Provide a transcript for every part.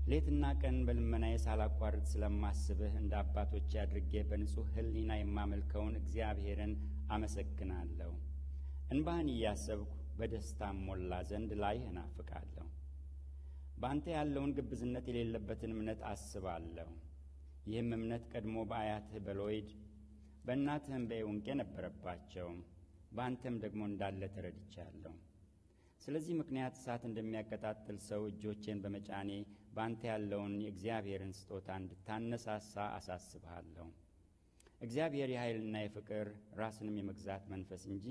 ሌትና ቀን በልመናዬ ሳላቋርጥ ስለማስብህ እንደ አባቶቼ አድርጌ በንጹህ ሕሊና የማመልከውን እግዚአብሔርን አመሰግናለሁ። እንባህን እያሰብኩ በደስታም ሞላ ዘንድ ላይህ እናፍቃለሁ። በአንተ ያለውን ግብዝነት የሌለበትን እምነት አስባለሁ። ይህም እምነት ቀድሞ በአያትህ በሎይድ በእናትህም በኤውንቄ ነበረባቸው፣ በአንተም ደግሞ እንዳለ ተረድቻለሁ። ስለዚህ ምክንያት እሳት እንደሚያቀጣጥል ሰው እጆቼን በመጫኔ በአንተ ያለውን የእግዚአብሔርን ስጦታ እንድታነሳሳ አሳስብሃለሁ። እግዚአብሔር የኃይልና የፍቅር ራስንም የመግዛት መንፈስ እንጂ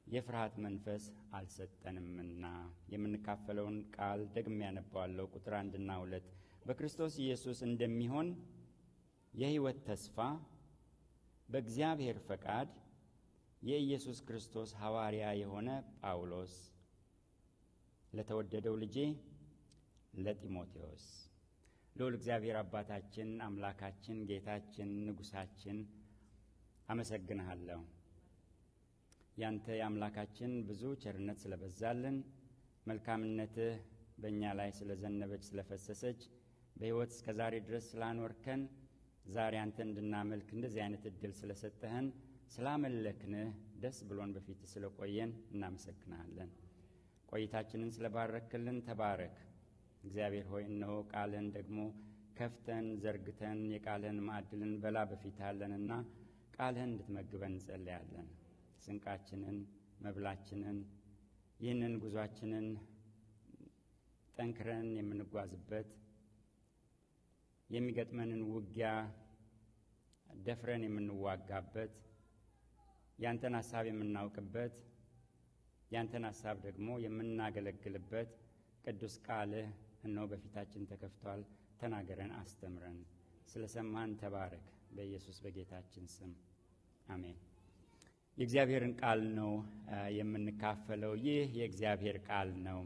የፍርሃት መንፈስ አልሰጠንምና። የምንካፈለውን ቃል ደግሜ ያነባዋለሁ። ቁጥር 1 እና 2 በክርስቶስ ኢየሱስ እንደሚሆን የሕይወት ተስፋ በእግዚአብሔር ፈቃድ የኢየሱስ ክርስቶስ ሐዋርያ የሆነ ጳውሎስ ለተወደደው ልጄ ለጢሞቴዎስ። ልዑል እግዚአብሔር አባታችን፣ አምላካችን፣ ጌታችን፣ ንጉሳችን አመሰግንሃለሁ። ያንተ የአምላካችን ብዙ ቸርነት ስለበዛልን፣ መልካምነትህ በእኛ ላይ ስለዘነበች ስለፈሰሰች፣ በሕይወት እስከ ዛሬ ድረስ ስላኖርከን፣ ዛሬ አንተ እንድናመልክ እንደዚህ አይነት እድል ስለሰጠህን፣ ስላመለክንህ ደስ ብሎን በፊት ስለቆየን እናመሰግናለን። ቆይታችንን ስለባረክልን ተባረክ። እግዚአብሔር ሆይ እነሆ ቃልህን ደግሞ ከፍተን ዘርግተን የቃልህን ማዕድልን በላ በፊትሃለንና ቃልህን እንድትመግበን እንጸልያለን። ስንቃችንን መብላችንን ይህንን ጉዟችንን ጠንክረን የምንጓዝበት የሚገጥመንን ውጊያ ደፍረን የምንዋጋበት ያንተን ሐሳብ የምናውቅበት ያንተን ሐሳብ ደግሞ የምናገለግልበት ቅዱስ ቃልህ እነሆ በፊታችን ተከፍቷል። ተናገረን፣ አስተምረን። ስለሰማን ተባረክ። በኢየሱስ በጌታችን ስም አሜን። የእግዚአብሔርን ቃል ነው የምንካፈለው። ይህ የእግዚአብሔር ቃል ነው።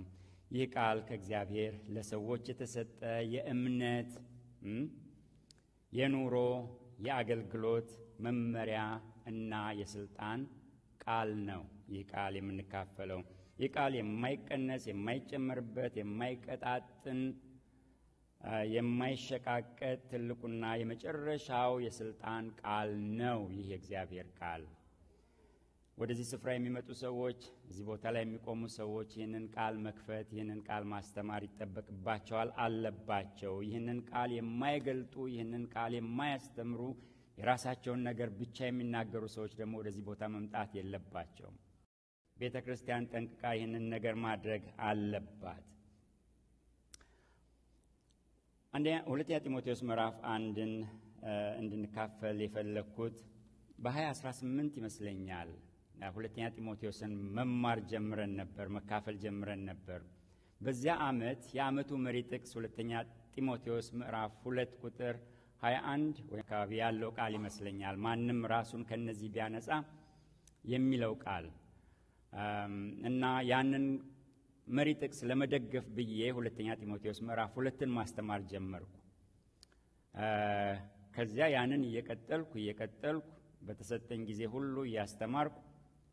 ይህ ቃል ከእግዚአብሔር ለሰዎች የተሰጠ የእምነት የኑሮ የአገልግሎት መመሪያ እና የስልጣን ቃል ነው። ይህ ቃል የምንካፈለው ይህ ቃል የማይቀነስ የማይጨመርበት የማይቀጣጥን የማይሸቃቀጥ ትልቁና የመጨረሻው የስልጣን ቃል ነው። ይህ የእግዚአብሔር ቃል ወደዚህ ስፍራ የሚመጡ ሰዎች፣ እዚህ ቦታ ላይ የሚቆሙ ሰዎች ይህንን ቃል መክፈት ይህንን ቃል ማስተማር ይጠበቅባቸዋል አለባቸው። ይህንን ቃል የማይገልጡ ይህንን ቃል የማያስተምሩ የራሳቸውን ነገር ብቻ የሚናገሩ ሰዎች ደግሞ ወደዚህ ቦታ መምጣት የለባቸውም። ቤተ ክርስቲያን ጠንቅቃ ይህንን ነገር ማድረግ አለባት። ሁለተኛ ጢሞቴዎስ ምዕራፍ 1ን እንድንካፈል የፈለኩት በ2018 ይመስለኛል። ሁለተኛ ጢሞቴዎስን መማር ጀምረን ነበር፣ መካፈል ጀምረን ነበር። በዚያ ዓመት የዓመቱ መሪ ጥቅስ ሁለተኛ ጢሞቴዎስ ምዕራፍ 2 ቁጥር 21 ወይ አካባቢ ያለው ቃል ይመስለኛል። ማንም ራሱን ከነዚህ ቢያነጻ የሚለው ቃል እና ያንን መሪ ጥቅስ ለመደገፍ ብዬ ሁለተኛ ጢሞቴዎስ ምዕራፍ 2ን ማስተማር ጀመርኩ። ከዚያ ያንን እየቀጠልኩ በተሰጠኝ ጊዜ ሁሉ እያስተማርኩ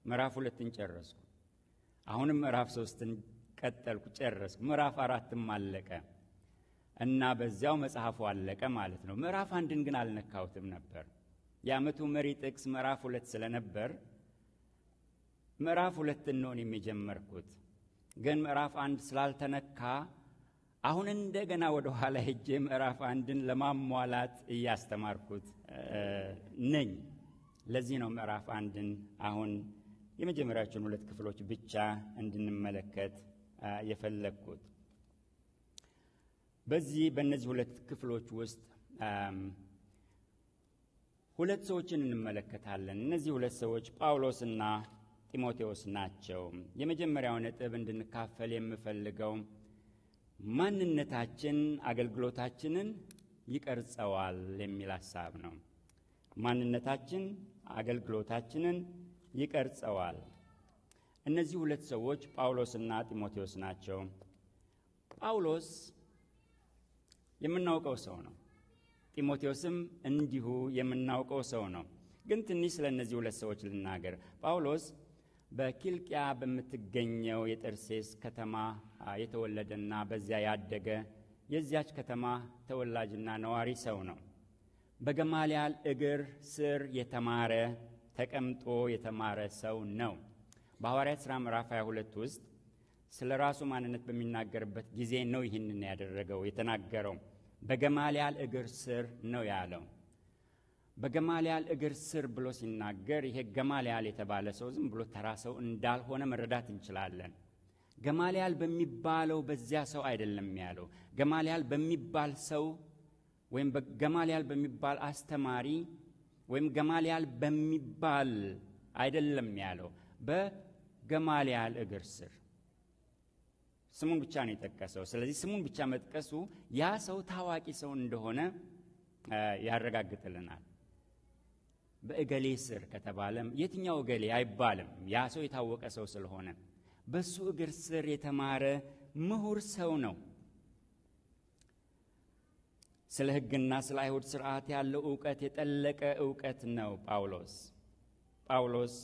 ምዕራፍ 2ን ጨረስኩ። አሁንም ምዕራፍ 3ን ቀጠልኩ፣ ጨረስኩ። ምዕራፍ 4ም አለቀ እና በዚያው መጽሐፉ አለቀ ማለት ነው። ምዕራፍ 1ን ግን አልነካሁትም ነበር። የዓመቱ መሪ ጥቅስ ምዕራፍ 2 ስለነበር ምዕራፍ 2ን ነው የሚጀመርኩት። ግን ምዕራፍ 1 ስላልተነካ አሁን እንደገና ወደ ኋላ ሄጄ ምዕራፍ 1ን ለማሟላት እያስተማርኩት ነኝ። ለዚህ ነው ምዕራፍ 1ን አሁን የመጀመሪያዎቹን 2 ክፍሎች ብቻ እንድንመለከት የፈለግኩት። በእነዚህ 2 ክፍሎች ውስጥ 2 ሰዎችን እንመለከታለን። እነዚህ 2 ሰዎች ጳውሎስና ጢሞቴዎስ ናቸው። የመጀመሪያው ነጥብ እንድንካፈል የምፈልገው ማንነታችን አገልግሎታችንን ይቀርጸዋል የሚል ሐሳብ ነው። ማንነታችን አገልግሎታችንን ይቀርጸዋል። እነዚህ 2 ሰዎች ጳውሎስና ጢሞቴዎስ ናቸው። ጳውሎስ የምናውቀው ሰው ነው። ጢሞቴዎስም እንዲሁ የምናውቀው ሰው ነው። ግን ትንሽ ስለ እነዚህ 2 ሰዎች ልናገር። ጳውሎስ በኪልቅያ በምትገኘው የጠርሴስ ከተማ የተወለደና በዚያ ያደገ የዚያች ከተማ ተወላጅና ነዋሪ ሰው ነው። በገማልያል እግር ስር የተማረ ተቀምጦ የተማረ ሰው ነው። በሐዋርያት ሥራ ምዕራፍ 22 ውስጥ ስለ ራሱ ማንነት በሚናገርበት ጊዜ ነው ይህንን ያደረገው የተናገረው። በገማልያል እግር ስር ነው ያለው። በገማልያል እግር ስር ብሎ ሲናገር ይሄ ገማልያል የተባለ ሰው ዝም ብሎ ተራ ሰው እንዳልሆነ መረዳት እንችላለን። ገማልያል በሚባለው በዚያ ሰው አይደለም ያለው። ገማልያል በሚባል ሰው ወይም ገማልያል በሚባል አስተማሪ ወይም ገማልያል በሚባል አይደለም ያለው። በገማልያል እግር ስር ስሙን ብቻ ነው የጠቀሰው። ስለዚህ ስሙን ብቻ መጥቀሱ ያ ሰው ታዋቂ ሰው እንደሆነ ያረጋግጥልናል። በእገሌ ስር ከተባለም የትኛው እገሌ አይባልም። ያ ሰው የታወቀ ሰው ስለሆነ በሱ እግር ስር የተማረ ምሁር ሰው ነው። ስለ ሕግና ስለ አይሁድ ሥርዓት ያለው ዕውቀት የጠለቀ ዕውቀት ነው ጳውሎስ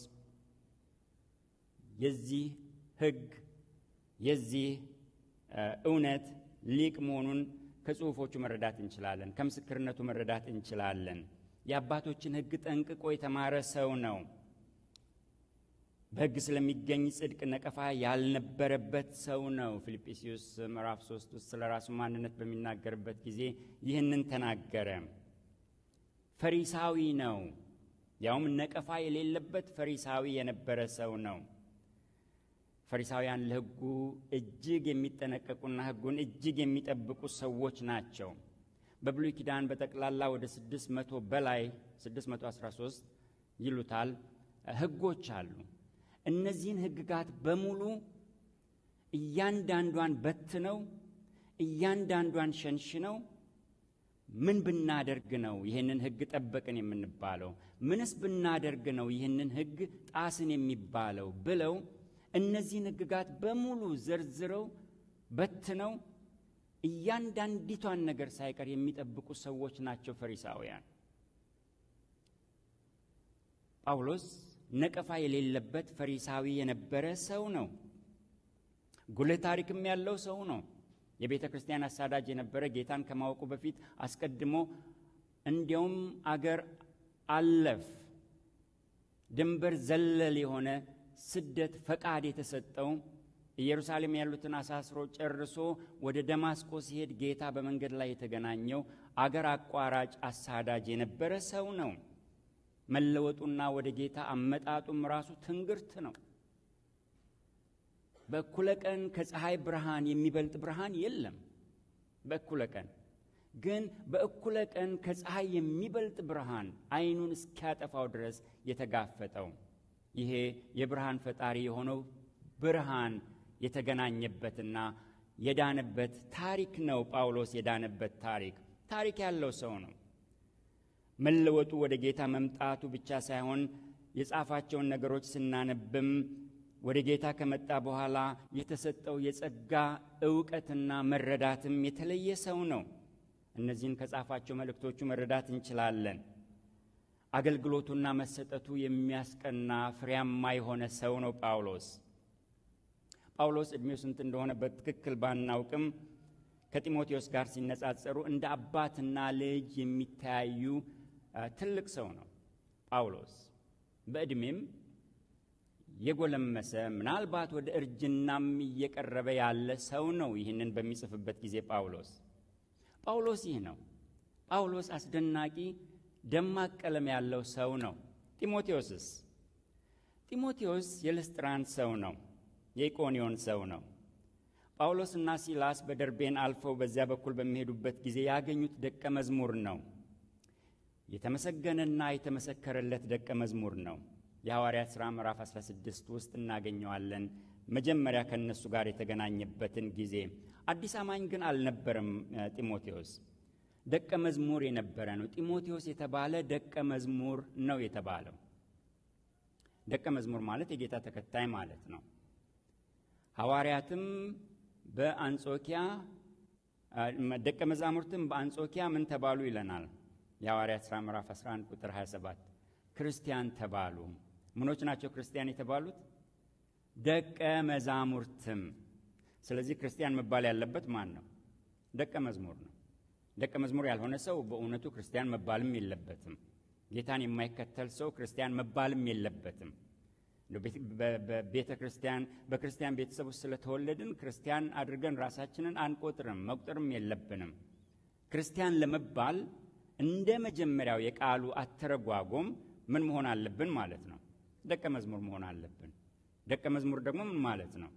የዚህ ሕግ የዚህ እውነት ሊቅ መሆኑን ከጽሑፎቹ መረዳት እንችላለን። ከምስክርነቱ መረዳት እንችላለን። የአባቶችን ሕግ ጠንቅቆ የተማረ ሰው ነው። በሕግ ስለሚገኝ ጽድቅ ነቀፋ ያልነበረበት ሰው ነው። ፊልጵስዩስ ምዕራፍ 3 ውስጥ ስለ ራሱ ማንነት በሚናገርበት ጊዜ ይህንን ተናገረ። ፈሪሳዊ ነው፣ ያውም ነቀፋ የሌለበት ፈሪሳዊ የነበረ ሰው ነው። ፈሪሳውያን ለሕጉ እጅግ የሚጠነቀቁና ሕጉን እጅግ የሚጠብቁ ሰዎች ናቸው። በብሉይ ኪዳን በጠቅላላ ወደ 600 በላይ 613 ይሉታል ሕጎች አሉ። እነዚህን ሕግጋት በሙሉ እያንዳንዷን በትነው እያንዳንዷን ሸንሽነው ምን ብናደርግ ነው ይህንን ሕግ ጠበቅን የምንባለው? ምንስ ብናደርግ ነው ይህንን ሕግ ጣስን የሚባለው ብለው እነዚህን ሕግጋት በሙሉ ዘርዝረው በትነው እያንዳንዲቷን ነገር ሳይቀር የሚጠብቁ ሰዎች ናቸው ፈሪሳውያን። ጳውሎስ ነቀፋ የሌለበት ፈሪሳዊ የነበረ ሰው ነው። ጉልህ ታሪክም ያለው ሰው ነው። የቤተ ክርስቲያን አሳዳጅ የነበረ ጌታን ከማወቁ በፊት አስቀድሞ እንዲያውም አገር አለፍ ድንበር ዘለል የሆነ ስደት ፈቃድ የተሰጠው ኢየሩሳሌም ያሉትን አሳስሮ ጨርሶ ወደ ደማስቆ ሲሄድ ጌታ በመንገድ ላይ የተገናኘው አገር አቋራጭ አሳዳጅ የነበረ ሰው ነው። መለወጡና ወደ ጌታ አመጣጡም ራሱ ትንግርት ነው። በእኩለ ቀን ከፀሐይ ብርሃን የሚበልጥ ብርሃን የለም። በእኩለ ቀን ግን በእኩለ ቀን ከፀሐይ የሚበልጥ ብርሃን ዓይኑን እስኪያጠፋው ድረስ የተጋፈጠው ይሄ የብርሃን ፈጣሪ የሆነው ብርሃን የተገናኘበትና የዳነበት ታሪክ ነው። ጳውሎስ የዳነበት ታሪክ ያለው ሰው ነው። መለወጡ ወደ ጌታ መምጣቱ ብቻ ሳይሆን የጻፋቸውን ነገሮች ስናነብም ወደ ጌታ ከመጣ በኋላ የተሰጠው የጸጋ ዕውቀትና መረዳትም የተለየ ሰው ነው። እነዚህን ከጻፋቸው መልእክቶቹ መረዳት እንችላለን። አገልግሎቱና መሰጠቱ የሚያስቀና ፍሬያማ የሆነ ሰው ነው ጳውሎስ ዕድሜው ስንት እንደሆነ በትክክል ባናውቅም ከጢሞቴዎስ ጋር ሲነጻጸሩ እንደ አባትና ልጅ የሚተያዩ ትልቅ ሰው ነው ጳውሎስ። በዕድሜም የጎለመሰ ምናልባት ወደ እርጅናም እየቀረበ ያለ ሰው ነው። ይህንን በሚጽፍበት ጊዜ ጳውሎስ ይህ ነው። ጳውሎስ አስደናቂ ደማቅ ቀለም ያለው ሰው ነው። ጢሞቴዎስ የልስጥራን ሰው ነው፣ የኢቆንዮን ሰው ነው። ጳውሎስና ሲላስ በደርቤን አልፈው በዚያ በኩል በሚሄዱበት ጊዜ ያገኙት ደቀ መዝሙር ነው። የተመሰገነና የተመሰከረለት ደቀ መዝሙር ነው። የሐዋርያት ሥራ ምዕራፍ 16 ውስጥ እናገኘዋለን። መጀመሪያ ከነሱ ጋር የተገናኘበትን ጊዜ። አዲስ አማኝ ግን አልነበረም ጢሞቴዎስ፣ ደቀ መዝሙር የነበረ ነው። ጢሞቴዎስ የተባለ ደቀ መዝሙር ነው የተባለው። ደቀ መዝሙር ማለት የጌታ ተከታይ ማለት ነው። ሐዋርያትም በአንጾኪያ ደቀ መዛሙርትም በአንጾኪያ ምን ተባሉ ይለናል። የሐዋርያት ሥራ ምዕራፍ 11 ቁጥር 27 ክርስቲያን ተባሉ። ምኖች ናቸው ክርስቲያን የተባሉት? ደቀ መዛሙርትም። ስለዚህ ክርስቲያን መባል ያለበት ማን ነው? ደቀ መዝሙር ነው። ደቀ መዝሙር ያልሆነ ሰው በእውነቱ ክርስቲያን መባልም የለበትም። ጌታን የማይከተል ሰው ክርስቲያን መባልም የለበትም። በቤተ ክርስቲያን በክርስቲያን ቤተሰብ ውስጥ ስለተወለድን ክርስቲያን አድርገን ራሳችንን አንቆጥርም፣ መቁጠርም የለብንም። ክርስቲያን ለመባል እንደ መጀመሪያው የቃሉ አተረጓጎም ምን መሆን አለብን ማለት ነው? ደቀ መዝሙር መሆን አለብን። ደቀ መዝሙር ደግሞ ምን ማለት ነው?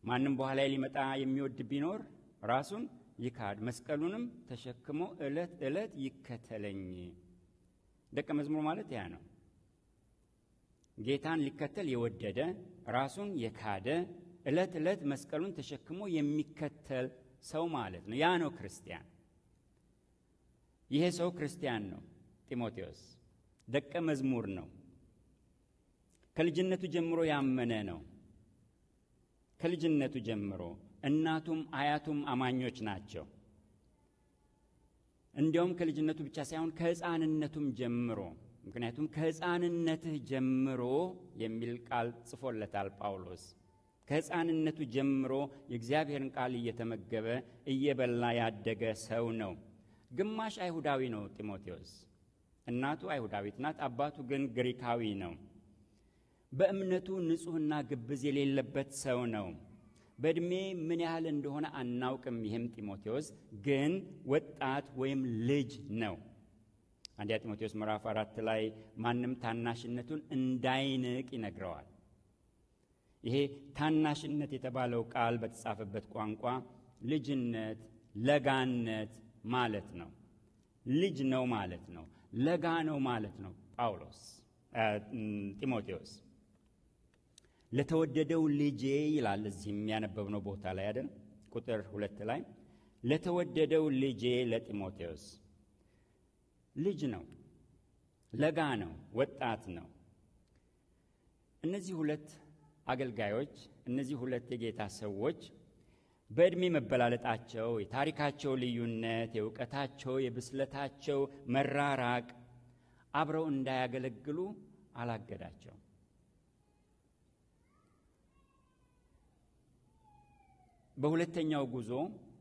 ማንም በኋላ ሊመጣ የሚወድ ቢኖር ራሱን ይካድ፣ መስቀሉንም ተሸክሞ ዕለት ዕለት ይከተለኝ። ደቀ መዝሙር ማለት ያ ነው። ጌታን ሊከተል የወደደ ራሱን የካደ ዕለት ዕለት መስቀሉን ተሸክሞ የሚከተል ሰው ማለት ነው። ያ ነው ክርስቲያን። ይሄ ሰው ክርስቲያን ነው። ጢሞቴዎስ ደቀ መዝሙር ነው። ከልጅነቱ ጀምሮ ያመነ ነው። ከልጅነቱ ጀምሮ እናቱም አያቱም አማኞች ናቸው። እንዲያውም ከልጅነቱ ብቻ ሳይሆን ከሕፃንነቱም ጀምሮ፣ ምክንያቱም ከሕፃንነትህ ጀምሮ የሚል ቃል ጽፎለታል ጳውሎስ። ከሕፃንነቱ ጀምሮ የእግዚአብሔርን ቃል እየተመገበ እየበላ ያደገ ሰው ነው። ግማሽ አይሁዳዊ ነው ጢሞቴዎስ። እናቱ አይሁዳዊት ናት፣ አባቱ ግን ግሪካዊ ነው። በእምነቱ ንጹሕና ግብዝ የሌለበት ሰው ነው። በዕድሜ ምን ያህል እንደሆነ አናውቅም። ይህም ጢሞቴዎስ ግን ወጣት ወይም ልጅ ነው። አንደኛ ጢሞቴዎስ ምዕራፍ 4 ላይ ማንም ታናሽነቱን እንዳይንቅ ይነግረዋል። ይሄ ታናሽነት የተባለው ቃል በተጻፈበት ቋንቋ ልጅነት፣ ለጋነት ማለት ነው። ልጅ ነው ማለት ነው። ለጋ ነው ማለት ነው። ጢሞቴዎስ ለተወደደው ልጄ ይላል። እዚህም ያነበብነው ቦታ ላይ አይደል? ቁጥር 2 ላይ ለተወደደው ልጄ ለጢሞቴዎስ ልጅ ነው፣ ለጋ ነው፣ ወጣት ነው። እነዚህ ሁለት አገልጋዮች፣ እነዚህ ሁለት የጌታ ሰዎች በዕድሜ መበላለጣቸው፣ የታሪካቸው ልዩነት፣ የእውቀታቸው የብስለታቸው መራራቅ አብረው እንዳያገለግሉ አላገዳቸው። በሁለተኛው ጉዞ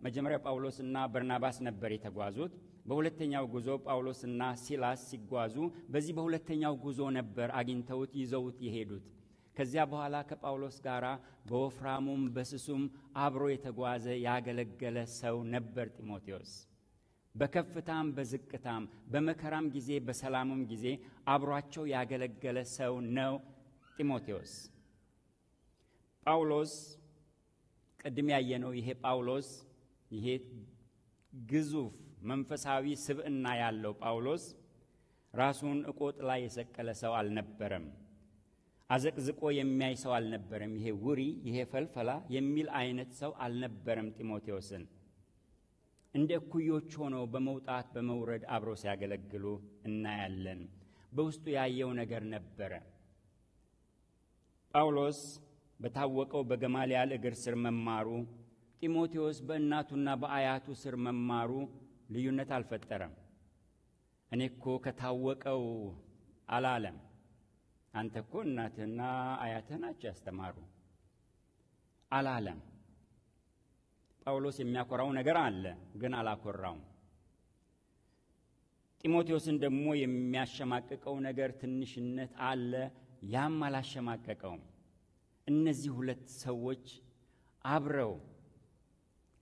መጀመሪያ ጳውሎስና በርናባስ ነበር የተጓዙት። በሁለተኛው ጉዞ ጳውሎስና ሲላስ ሲጓዙ በዚህ በሁለተኛው ጉዞ ነበር አግኝተውት ይዘውት የሄዱት። ከዚያ በኋላ ከጳውሎስ ጋር በወፍራሙም በስሱም አብሮ የተጓዘ ያገለገለ ሰው ነበር ጢሞቴዎስ። በከፍታም በዝቅታም በመከራም ጊዜ በሰላምም ጊዜ አብሯቸው ያገለገለ ሰው ነው ጢሞቴዎስ። ጳውሎስ ቅድም ያየነው ይሄ ጳውሎስ፣ ይሄ ግዙፍ መንፈሳዊ ስብዕና ያለው ጳውሎስ ራሱን እቆጥ ላይ የሰቀለ ሰው አልነበረም። አዘቅዝቆ የሚያይ ሰው አልነበረም። ይሄ ውሪ፣ ይሄ ፈልፈላ የሚል አይነት ሰው አልነበረም። ጢሞቴዎስን እንደ እኩዮች ሆነው በመውጣት በመውረድ አብረው ሲያገለግሉ እናያለን። በውስጡ ያየው ነገር ነበረ። ጳውሎስ በታወቀው በገማልያል እግር ስር መማሩ፣ ጢሞቴዎስ በእናቱና በአያቱ ስር መማሩ ልዩነት አልፈጠረም። እኔ እኮ ከታወቀው አላለም። አንተ እኮ እናትህና አያትህ ናቸው ያስተማሩ አላለም። ጳውሎስ የሚያኮራው ነገር አለ፣ ግን አላኮራውም። ጢሞቴዎስን ደግሞ የሚያሸማቅቀው ነገር ትንሽነት አለ፣ ያም አላሸማቀቀውም። እነዚህ ሁለት ሰዎች አብረው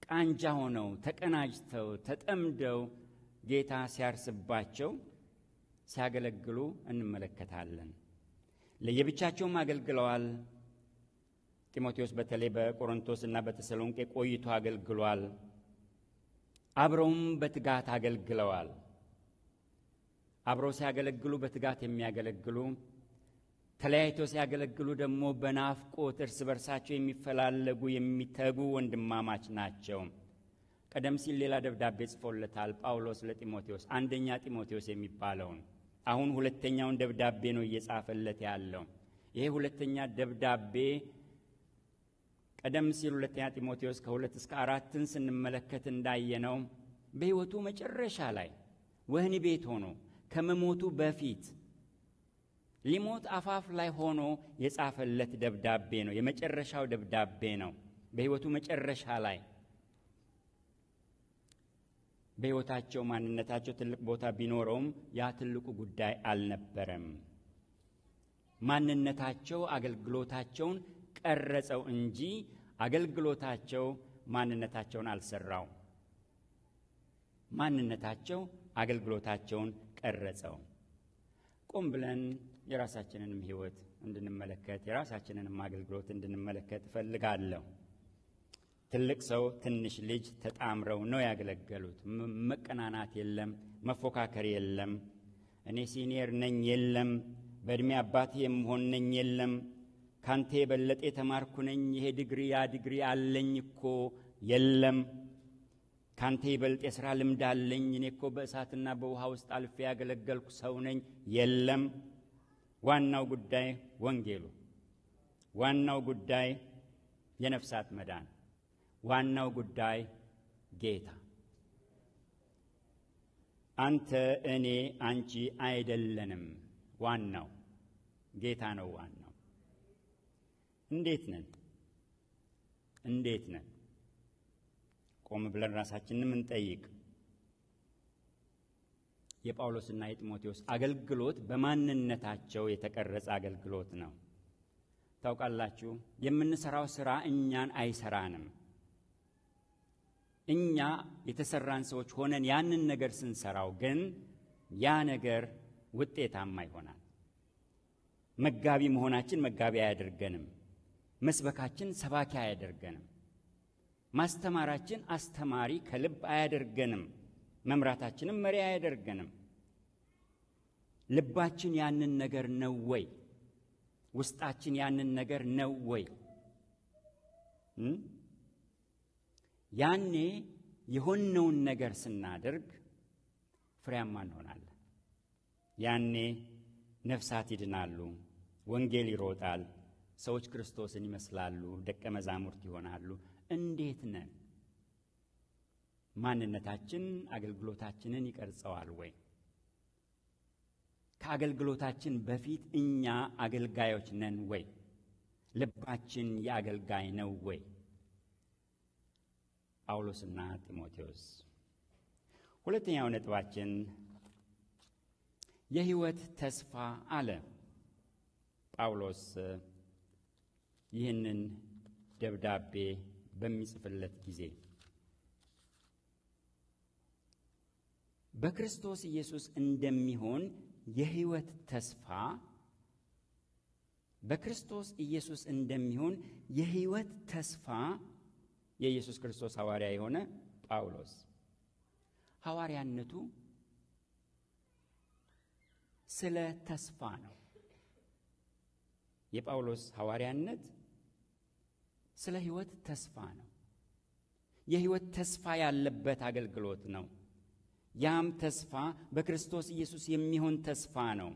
ቃንጃ ሆነው ተቀናጅተው ተጠምደው ጌታ ሲያርስባቸው ሲያገለግሉ እንመለከታለን። ለየብቻቸውም አገልግለዋል። ጢሞቴዎስ በተለይ በቆሮንቶስና በተሰሎንቄ ቆይቶ አገልግሏል። አብረውም በትጋት አገልግለዋል። አብረው ሲያገለግሉ በትጋት የሚያገለግሉ፣ ተለያይተው ሲያገለግሉ ደግሞ በናፍቆት እርስ በርሳቸው የሚፈላለጉ የሚተጉ ወንድማማች ናቸው። ቀደም ሲል ሌላ ደብዳቤ ጽፎለታል ጳውሎስ ለጢሞቴዎስ፣ አንደኛ ጢሞቴዎስ የሚባለውን። አሁን ሁለተኛውን ደብዳቤ ነው እየጻፈለት ያለው። ይሄ ሁለተኛ ደብዳቤ ቀደም ሲል ሁለተኛ ጢሞቴዎስ ከ2 እስከ 4 ስንመለከት እንዳየነው በሕይወቱ መጨረሻ ላይ ወህኒ ቤት ሆኖ ከመሞቱ በፊት ሊሞት አፋፍ ላይ ሆኖ የጻፈለት ደብዳቤ ነው። የመጨረሻው ደብዳቤ ነው። በሕይወቱ መጨረሻ ላይ በሕይወታቸው ማንነታቸው ትልቅ ቦታ ቢኖረውም ያ ትልቁ ጉዳይ አልነበረም። ማንነታቸው አገልግሎታቸውን ቀረጸው እንጂ አገልግሎታቸው ማንነታቸውን አልሰራው። ማንነታቸው አገልግሎታቸውን ቀረጸው። ቆም ብለን የራሳችንንም ሕይወት እንድንመለከት የራሳችንንም አገልግሎት እንድንመለከት እፈልጋለሁ። ትልቅ ሰው ትንሽ ልጅ ተጣምረው ነው ያገለገሉት። መቀናናት የለም፣ መፎካከር የለም። እኔ ሲኒየር ነኝ የለም፣ በእድሜ አባቴ የምሆን ነኝ የለም፣ ካንተ የበለጠ የተማርኩ ነኝ፣ ይሄ ዲግሪ ያ ዲግሪ አለኝ እኮ የለም፣ ካንተ ይበልጥ የሥራ ልምድ አለኝ፣ እኔ እኮ በእሳትና በውሃ ውስጥ አልፌ ያገለገልኩ ሰው ነኝ የለም። ዋናው ጉዳይ ወንጌሉ፣ ዋናው ጉዳይ የነፍሳት መዳን፣ ዋናው ጉዳይ ጌታ። አንተ፣ እኔ፣ አንቺ አይደለንም። ዋናው ጌታ ነው። ዋናው እንዴት ነን? እንዴት ነን? ቆም ብለን ራሳችንን እንጠይቅ። የጳውሎስና የጢሞቴዎስ አገልግሎት በማንነታቸው የተቀረጸ አገልግሎት ነው። ታውቃላችሁ፣ የምንሰራው ሥራ እኛን አይሰራንም። እኛ የተሰራን ሰዎች ሆነን ያንን ነገር ስንሰራው ግን ያ ነገር ውጤታማ ይሆናል። መጋቢ መሆናችን መጋቢ አያደርገንም። መስበካችን ሰባኪ አያደርገንም። ማስተማራችን አስተማሪ ከልብ አያደርገንም። መምራታችንም መሪ አያደርገንም። ልባችን ያንን ነገር ነው ወይ? ውስጣችን ያንን ነገር ነው ወይ? ያኔ የሆነውን ነገር ስናደርግ ፍሬያማ እንሆናለን። ያኔ ነፍሳት ይድናሉ፣ ወንጌል ይሮጣል፣ ሰዎች ክርስቶስን ይመስላሉ፣ ደቀ መዛሙርት ይሆናሉ። እንዴት ነን? ማንነታችን አገልግሎታችንን ይቀርጸዋል ወይ? ከአገልግሎታችን በፊት እኛ አገልጋዮች ነን ወይ? ልባችን የአገልጋይ ነው ወይ? ጳውሎስና ጢሞቴዎስ። ሁለተኛው ነጥባችን የሕይወት ተስፋ አለ። ጳውሎስ ይህንን ደብዳቤ በሚጽፍለት ጊዜ በክርስቶስ ኢየሱስ እንደሚሆን የሕይወት ተስፋ በክርስቶስ ኢየሱስ እንደሚሆን የሕይወት ተስፋ የኢየሱስ ክርስቶስ ሐዋርያ የሆነ ጳውሎስ ሐዋርያነቱ ስለ ተስፋ ነው። የጳውሎስ ሐዋርያነት ስለ ሕይወት ተስፋ ነው። የሕይወት ተስፋ ያለበት አገልግሎት ነው። ያም ተስፋ በክርስቶስ ኢየሱስ የሚሆን ተስፋ ነው።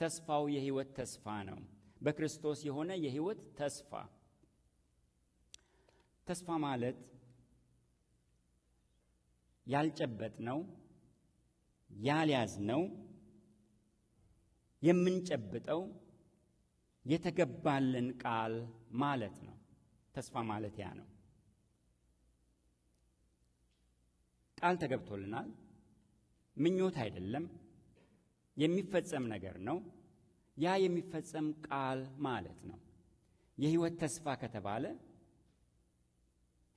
ተስፋው የሕይወት ተስፋ ነው። በክርስቶስ የሆነ የሕይወት ተስፋ። ተስፋ ማለት ያልጨበጥነው፣ ያልያዝነው፣ የምንጨብጠው የተገባልን ቃል ማለት ነው። ተስፋ ማለት ያ ነው። ቃል ተገብቶልናል። ምኞት አይደለም፣ የሚፈጸም ነገር ነው። ያ የሚፈጸም ቃል ማለት ነው። የሕይወት ተስፋ ከተባለ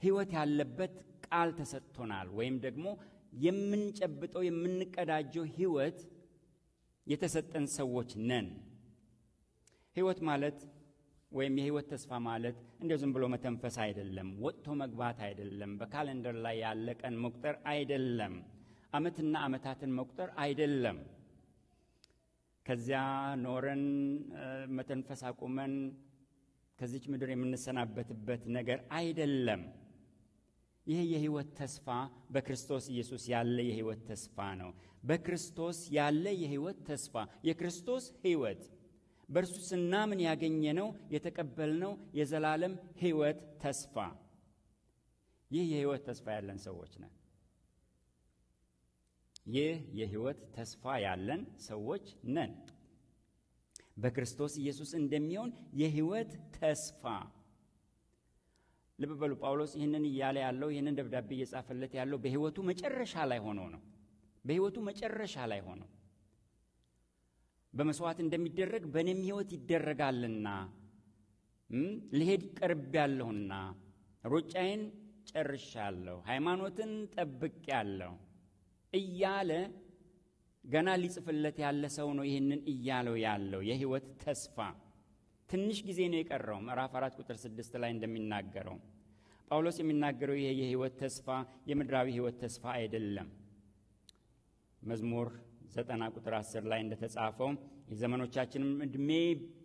ሕይወት ያለበት ቃል ተሰጥቶናል፣ ወይም ደግሞ የምንጨብጠው የምንቀዳጀው ሕይወት የተሰጠን ሰዎች ነን። ሕይወት ማለት ወይም የሕይወት ተስፋ ማለት እንደው ዝም ብሎ መተንፈስ አይደለም፣ ወጥቶ መግባት አይደለም፣ በካሌንደር ላይ ያለ ቀን መቁጠር አይደለም፣ ዓመትና ዓመታትን መቁጠር አይደለም፣ ከዚያ ኖረን መተንፈስ አቁመን ከዚች ምድር የምንሰናበትበት ነገር አይደለም። ይህ የሕይወት ተስፋ በክርስቶስ ኢየሱስ ያለ የሕይወት ተስፋ ነው። በክርስቶስ ያለ የሕይወት ተስፋ፣ የክርስቶስ ሕይወት በእርሱ ስናምን ያገኘነው የተቀበልነው የዘላለም ሕይወት ተስፋ። ይህ የሕይወት ተስፋ ያለን ሰዎች ነን። ይህ የሕይወት ተስፋ ያለን ሰዎች ነን። በክርስቶስ ኢየሱስ እንደሚሆን የሕይወት ተስፋ ልብ በሉ ጳውሎስ ይህንን እያለ ያለው ይህንን ደብዳቤ እየጻፈለት ያለው በሕይወቱ መጨረሻ ላይ ሆኖ ነው። በሕይወቱ መጨረሻ ላይ ሆኖ በመስዋዕት እንደሚደረግ በእኔም ሕይወት ይደረጋልና ልሄድ ቀርቤያለሁና ሩጫዬን ጨርሻለሁ፣ ሃይማኖትን ጠብቄያለሁ እያለ ገና ሊጽፍለት ያለ ሰው ነው። ይህንን እያለው ያለው የሕይወት ተስፋ ትንሽ ጊዜ ነው የቀረው። ምዕራፍ 4 ቁጥር 6 ላይ እንደሚናገረው ጳውሎስ የሚናገረው ይሄ የሕይወት ተስፋ የምድራዊ ሕይወት ተስፋ አይደለም። መዝሙር 90 ቁጥር 10 ላይ እንደተጻፈው የዘመኖቻችንም ዕድሜ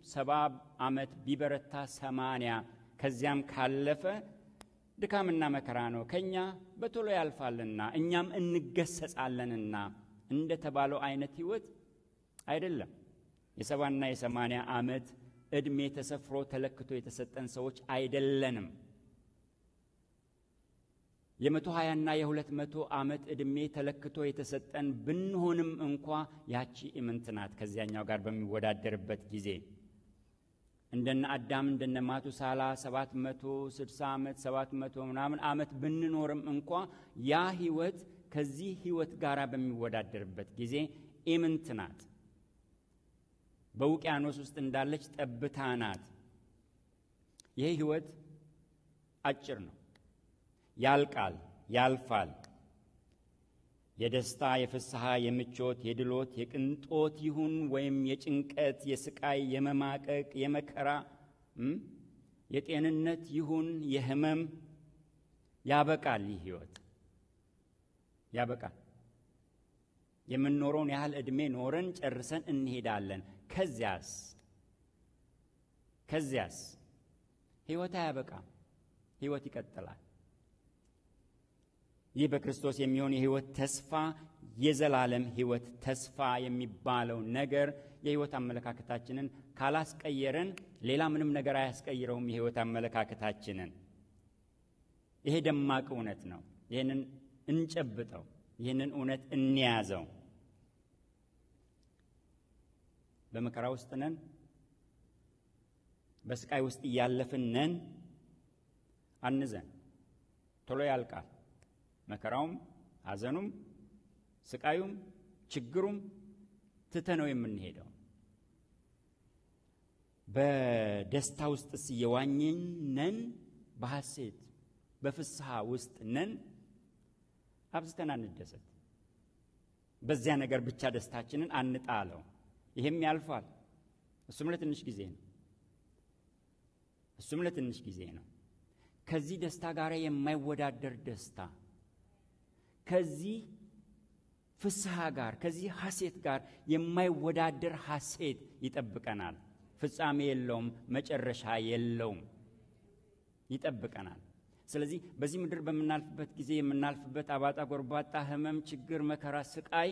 70 ዓመት ቢበረታ 80 ከዚያም ካለፈ ድካምና መከራ ነው፣ ከኛ በቶሎ ያልፋልና እኛም እንገሰጻለንና እንደተባለው አይነት ሕይወት አይደለም። የ70ና የ80 ዓመት ዕድሜ ተሰፍሮ ተለክቶ የተሰጠን ሰዎች አይደለንም። የ120ና የ200 ዓመት ዕድሜ ተለክቶ የተሰጠን ብንሆንም እንኳ ያቺ ኢምንት ናት ከዚያኛው ጋር በሚወዳደርበት ጊዜ። እንደነ አዳም እንደነ ማቱሳላ 760 ዓመት 700 ምናምን ዓመት ብንኖርም እንኳ ያ ሕይወት ከዚህ ሕይወት ጋር በሚወዳደርበት ጊዜ ኢምንት ናት። በውቅያኖስ ውስጥ እንዳለች ጠብታ ናት። ይሄ ሕይወት አጭር ነው፣ ያልቃል፣ ያልፋል። የደስታ የፍስሐ የምቾት የድሎት የቅንጦት ይሁን ወይም የጭንቀት የስቃይ የመማቀቅ የመከራ የጤንነት ይሁን የህመም ያበቃል። ይህ ሕይወት ያበቃል። የምንኖረውን ያህል ዕድሜ ኖረን ጨርሰን እንሄዳለን። ከዚያስ ሕይወት አያበቃም፣ ሕይወት ይቀጥላል። ይህ በክርስቶስ የሚሆን የሕይወት ተስፋ የዘላለም ሕይወት ተስፋ የሚባለው ነገር የሕይወት አመለካከታችንን ካላስቀየረን ሌላ ምንም ነገር አያስቀይረውም። የሕይወት አመለካከታችንን ይሄ ደማቅ እውነት ነው። ይህንን እንጨብጠው፣ ይህንን እውነት እንያዘው። በመከራ ውስጥ ነን፣ በስቃይ ውስጥ እያለፍን ነን። አንዘን፣ ቶሎ ያልቃል። መከራውም ሐዘኑም ስቃዩም ችግሩም ትተነው የምንሄደው በደስታ ውስጥስ እየዋኘን ነን፣ በሐሴት በፍስሐ ውስጥ ነን። አብዝተን አንደሰት። በዚያ ነገር ብቻ ደስታችንን አንጣለው። ይሄም ያልፋል። እሱም ለትንሽ ጊዜ ነው። ከዚህ ደስታ ጋር የማይወዳደር ደስታ፣ ከዚህ ፍስሐ ጋር ከዚህ ሐሴት ጋር የማይወዳደር ሐሴት ይጠብቀናል። ፍጻሜ የለውም፣ መጨረሻ የለውም፣ ይጠብቀናል። ስለዚህ በዚህ ምድር በምናልፍበት ጊዜ የምናልፍበት አባጣ ጎርባጣ ህመም፣ ችግር፣ መከራ፣ ስቃይ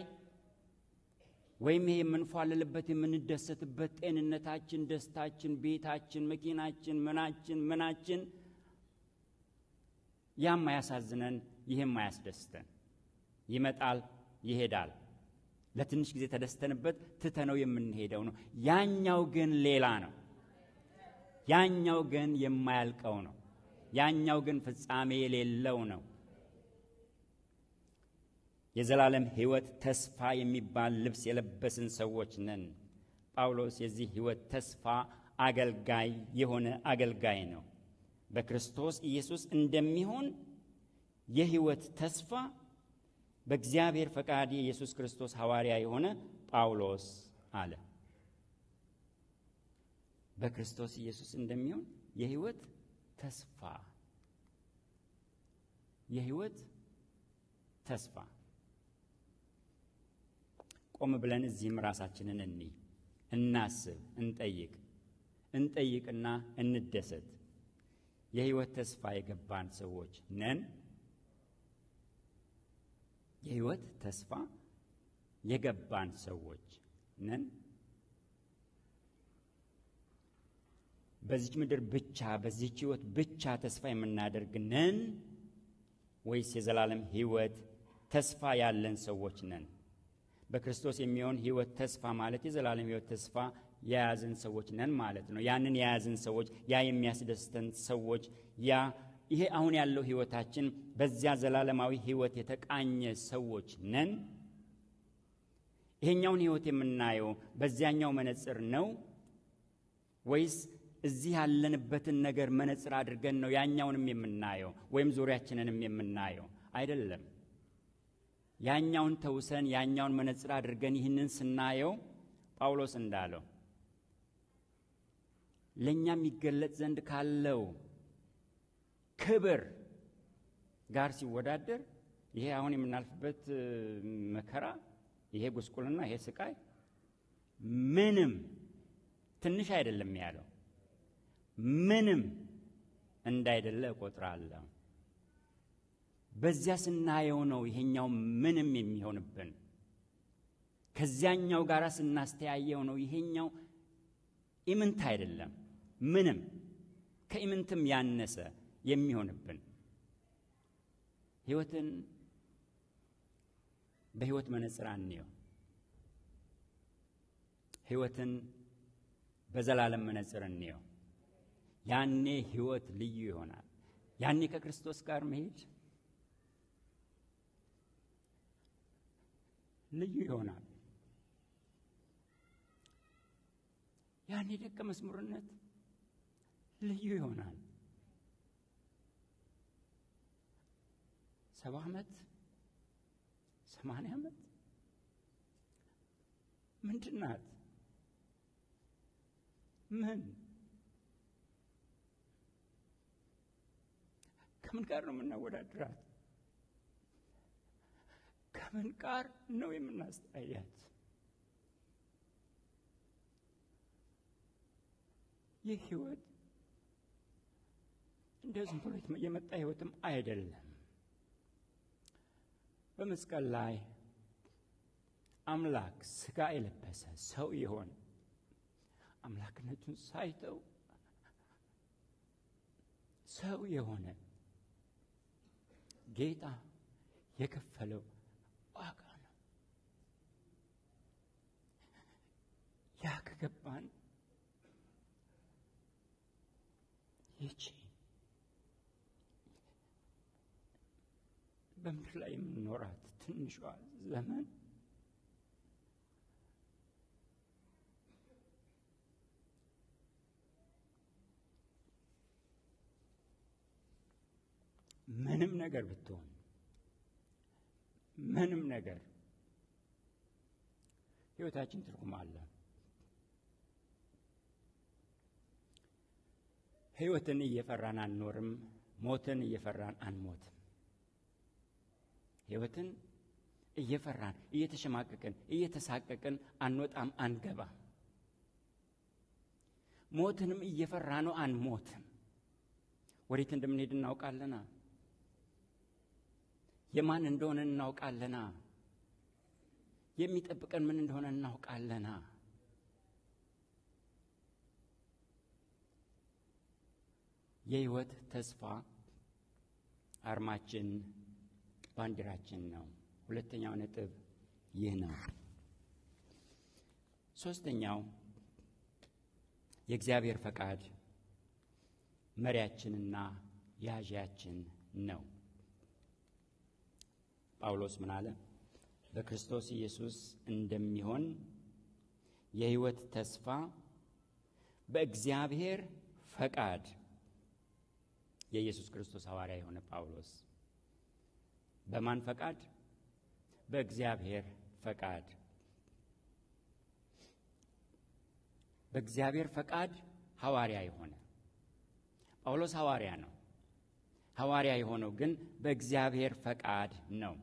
ወይም ይሄ የምንፏልልበት የምንደሰትበት ጤንነታችን፣ ደስታችን፣ ቤታችን፣ መኪናችን፣ ምናችን ያም አያሳዝነን፣ ይህም አያስደስተን። ይመጣል፣ ይሄዳል። ለትንሽ ጊዜ ተደስተንበት ትተነው የምንሄደው ነው። ያኛው ግን ሌላ ነው። ያኛው ግን የማያልቀው ነው። ያኛው ግን ፍጻሜ የሌለው ነው። የዘላለም ሕይወት ተስፋ የሚባል ልብስ የለበስን ሰዎች ነን። ጳውሎስ የዚህ ሕይወት ተስፋ አገልጋይ የሆነ አገልጋይ ነው። በክርስቶስ ኢየሱስ እንደሚሆን የሕይወት ተስፋ በእግዚአብሔር ፈቃድ የኢየሱስ ክርስቶስ ሐዋርያ የሆነ ጳውሎስ አለ። በክርስቶስ ኢየሱስ እንደሚሆን የሕይወት ተስፋ ቆም ብለን እዚህም ራሳችንን እናስብ፣ እንጠይቅና እንደሰት። የሕይወት ተስፋ የገባን ሰዎች ነን። የሕይወት ተስፋ የገባን ሰዎች ነን። በዚች ምድር ብቻ በዚች ሕይወት ብቻ ተስፋ የምናደርግ ነን ወይስ የዘላለም ሕይወት ተስፋ ያለን ሰዎች ነን? በክርስቶስ የሚሆን ሕይወት ተስፋ ማለት የዘላለም ሕይወት ተስፋ የያዝን ሰዎች ነን ማለት ነው። ያንን የያዝን ሰዎች፣ ያ የሚያስደስተን ሰዎች፣ ያ ይሄ አሁን ያለው ህይወታችን በዚያ ዘላለማዊ ህይወት የተቃኘ ሰዎች ነን? ይሄኛውን ህይወት የምናየው በዚያኛው መነጽር ነው ወይስ እዚህ ያለንበትን ነገር መነጽር አድርገን ነው ያኛውንም የምናየው ወይም ዙሪያችንንም የምናየው? አይደለም። ያኛውን ተውሰን ያኛውን መነጽር አድርገን ይህንን ስናየው ጳውሎስ እንዳለው ለኛም ይገለጥ ዘንድ ካለው ክብር ጋር ሲወዳደር ይሄ አሁን የምናልፍበት መከራ፣ ይሄ ጉስቁልና፣ ይሄ ስቃይ ምንም ትንሽ አይደለም ያለው። ምንም እንዳይደለ እቆጥራለሁ። በዚያ ስናየው ነው ይሄኛው ምንም የሚሆንብን። ከዚያኛው ጋር ስናስተያየው ነው ይሄኛው ኢምንት አይደለም፣ ምንም ከኢምንትም ያነሰ የሚሆንብን። ህይወትን በህይወት መነጽር አንየው። ህይወትን በዘላለም መነጽር እንየው። ያኔ ህይወት ልዩ ይሆናል። ያኔ ከክርስቶስ ጋር መሄድ ልዩ ይሆናል። ያኔ ደቀ መዝሙርነት ልዩ ይሆናል። 70 ዓመት 80 ዓመት ምንድን ናት? ምን ከምን ጋር ነው የምናወዳድራት? ከምን ጋር ነው የምናስተያያት? ይህ ህይወት እንደዚህ ብሎ የመጣ ህይወትም አይደለም። በመስቀል ላይ አምላክ ስጋ የለበሰ ሰው የሆነ አምላክነቱን ሳይተው ሰው የሆነ ጌታ የከፈለው ዋጋ ነው። ያ ከገባን ይቺ በምድር ላይ የምንኖራት ትንሿ ዘመን ምንም ነገር ብትሆን ምንም ነገር ህይወታችን ትርጉም አለ። ህይወትን እየፈራን አንኖርም። ሞትን እየፈራን አንሞትም። ህይወትን እየፈራን እየተሸማቀቅን እየተሳቀቅን አንወጣም፣ አንገባም። ሞትንም እየፈራን አንሞትም። ወዴት እንደምንሄድ እናውቃለና፣ የማን እንደሆነ እናውቃለና፣ የሚጠብቀን ምን እንደሆነ እናውቃለና። የህይወት ተስፋ አርማችን ባንዲራችን ነው። ሁለተኛው ነጥብ ይህ ነው። ሶስተኛው የእግዚአብሔር ፈቃድ መሪያችንና ያዣችን ነው። ጳውሎስ ምን አለ? በክርስቶስ ኢየሱስ እንደሚሆን የህይወት ተስፋ በእግዚአብሔር ፈቃድ። የኢየሱስ ክርስቶስ ሐዋርያ የሆነ ጳውሎስ በማን ፈቃድ? በእግዚአብሔር ፈቃድ። በእግዚአብሔር ፈቃድ ሐዋርያ የሆነ ጳውሎስ ሐዋርያ ነው። ሐዋርያ የሆነው ግን በእግዚአብሔር ፈቃድ ነው።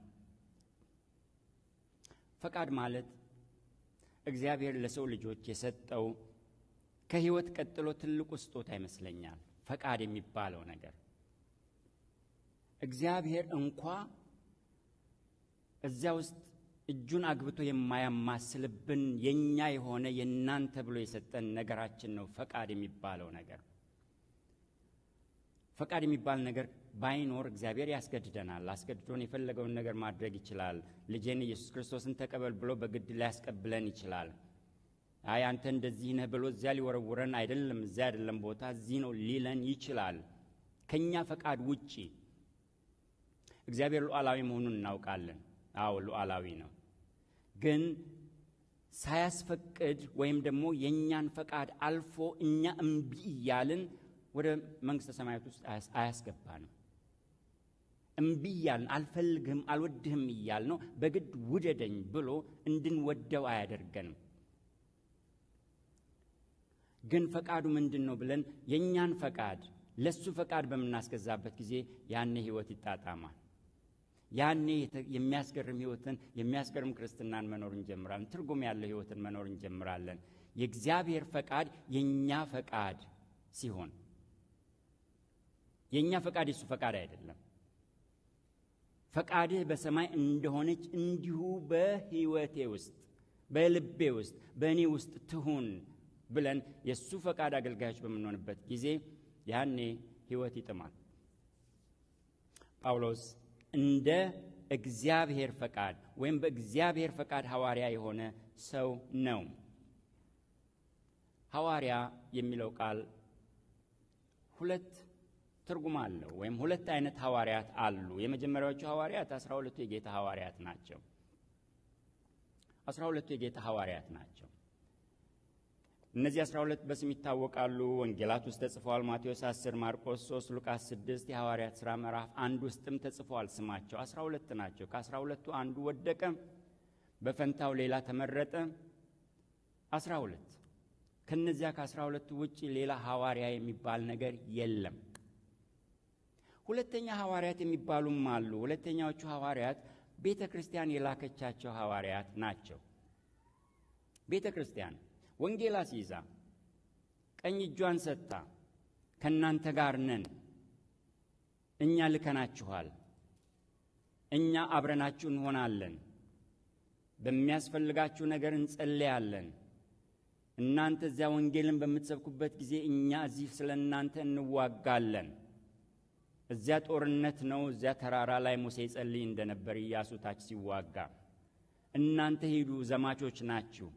ፈቃድ ማለት እግዚአብሔር ለሰው ልጆች የሰጠው ከህይወት ቀጥሎ ትልቁ ስጦታ ይመስለኛል። ፈቃድ የሚባለው ነገር እግዚአብሔር እንኳን እዚያ ውስጥ እጁን አግብቶ የማያማስልብን የኛ የሆነ የናንተ ብሎ የሰጠን ነገራችን ነው ፈቃድ የሚባለው ነገር። ፈቃድ የሚባል ነገር ባይኖር እግዚአብሔር ያስገድደናል። አስገድዶን የፈለገውን ነገር ማድረግ ይችላል። ልጄን ኢየሱስ ክርስቶስን ተቀበል ብሎ በግድ ሊያስቀብለን ይችላል። አይ አንተ እንደዚህ ነህ ብሎ እዚያ ሊወረውረን አይደለም፣ እዚያ አይደለም ቦታ እዚህ ነው ሊለን ይችላል። ከኛ ፈቃድ ውጪ። እግዚአብሔር ሉዓላዊ መሆኑን እናውቃለን። አዎ ሉዓላዊ ነው። ግን ሳያስፈቅድ ወይም ደግሞ የኛን ፈቃድ አልፎ እኛ እምቢ እያልን ወደ መንግስተ ሰማያት ውስጥ አያስገባንም። እምቢ እያልን አልፈልግህም አልወድህም እያልን በግድ ውደደኝ ብሎ እንድንወደው አያደርገንም። ግን ፈቃዱ ምንድነው ብለን የኛን ፈቃድ ለሱ ፈቃድ በመናስገዛበት ጊዜ ያኔ ህይወት ይጣጣማል። ያኔ የሚያስገርም ህይወትን የሚያስገርም ክርስትናን መኖር እንጀምራለን። ትርጉም ያለው ህይወትን መኖር እንጀምራለን። የእግዚአብሔር ፈቃድ የኛ ፈቃድ ሲሆን የኛ ፈቃድ የሱ ፈቃድ አይደለም። ፈቃድህ በሰማይ እንደሆነች እንዲሁ በህይወቴ ውስጥ በልቤ ውስጥ በእኔ ውስጥ ትሁን ብለን የሱ ፈቃድ አገልጋዮች በመሆንበት ጊዜ ያኔ ህይወት ይጥማል። ጳውሎስ እንደ እግዚአብሔር ፈቃድ ወይም በእግዚአብሔር ፈቃድ ሐዋርያ የሆነ ሰው ነው። ሐዋርያ የሚለው ቃል ሁለት ትርጉም አለው ወይም ሁለት አይነት ሐዋርያት አሉ። የመጀመሪያዎቹ ሐዋርያት 12ቱ የጌታ ሐዋርያት ናቸው። 12ቱ የጌታ ሐዋርያት ናቸው። እነዚህ 12 በስም ይታወቃሉ። ወንጌላት ውስጥ ተጽፈዋል። ማቴዎስ 10፣ ማርቆስ 3፣ ሉቃስ 6፣ የሐዋርያት ሥራ ምዕራፍ 1 ውስጥም ተጽፈዋል። ስማቸው 12 ናቸው። ከ12ቱ አንዱ ወደቀ፣ በፈንታው ሌላ ተመረጠ። 12 ከነዚያ ከ12ቱ ውጪ ሌላ ሐዋርያ የሚባል ነገር የለም። ሁለተኛ ሐዋርያት የሚባሉም አሉ። ሁለተኛዎቹ ሐዋርያት ቤተ ክርስቲያን የላከቻቸው ሐዋርያት ናቸው። ቤተ ክርስቲያን ወንጌል አስይዛ ቀኝ እጇን ሰጥታ ከናንተ ጋር ነን፣ እኛ ልከናችኋል፣ እኛ አብረናችሁ እንሆናለን፣ በሚያስፈልጋችሁ ነገር እንጸልያለን፣ እናንተ እዚያ ወንጌልን በምትሰብኩበት ጊዜ እኛ እዚህ ስለናንተ እንዋጋለን። እዚያ ጦርነት ነው። እዚያ ተራራ ላይ ሙሴ ጸልይ እንደነበር ኢያሱ ታች ሲዋጋ፣ እናንተ ሂዱ ዘማቾች ናችሁ፣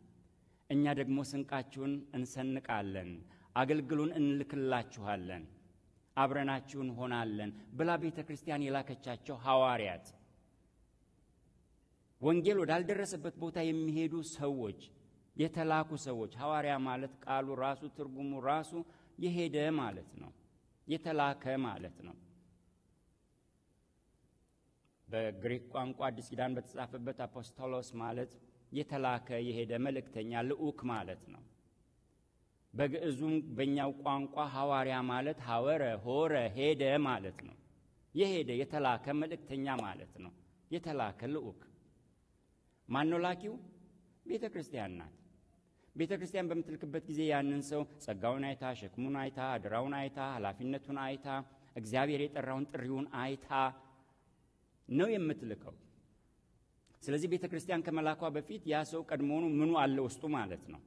እኛ ደግሞ ስንቃችሁን እንሰንቃለን፣ አገልግሉን እንልክላችኋለን፣ አብረናችሁ እንሆናለን ብላ ቤተ ክርስቲያን የላከቻቸው ሐዋርያት፣ ወንጌል ወዳልደረሰበት ቦታ የሚሄዱ ሰዎች፣ የተላኩ ሰዎች። ሐዋርያ ማለት ቃሉ ራሱ ትርጉሙ ራሱ የሄደ ማለት ነው፣ የተላከ ማለት ነው። በግሪክ ቋንቋ አዲስ ኪዳን በተጻፈበት አፖስቶሎስ ማለት የተላከ የሄደ መልእክተኛ ልዑክ ማለት ነው። በግዕዙም በእኛው ቋንቋ ሐዋርያ ማለት ሐወረ ሆረ ሄደ ማለት ነው። የሄደ የተላከ መልእክተኛ ማለት ነው። የተላከ ልዑክ። ማነው ላኪው? ቤተ ክርስቲያን ናት። ቤተ ክርስቲያን በምትልክበት ጊዜ ያንን ሰው ጸጋውን አይታ፣ ሸክሙን አይታ፣ አደራውን አይታ፣ ኃላፊነቱን አይታ፣ እግዚአብሔር የጠራውን ጥሪውን አይታ ነው የምትልከው። ስለዚህ ቤተ ክርስቲያን ከመላኳ በፊት ያ ሰው ቀድሞውኑ ምኑ አለ ውስጡ ማለት ነው።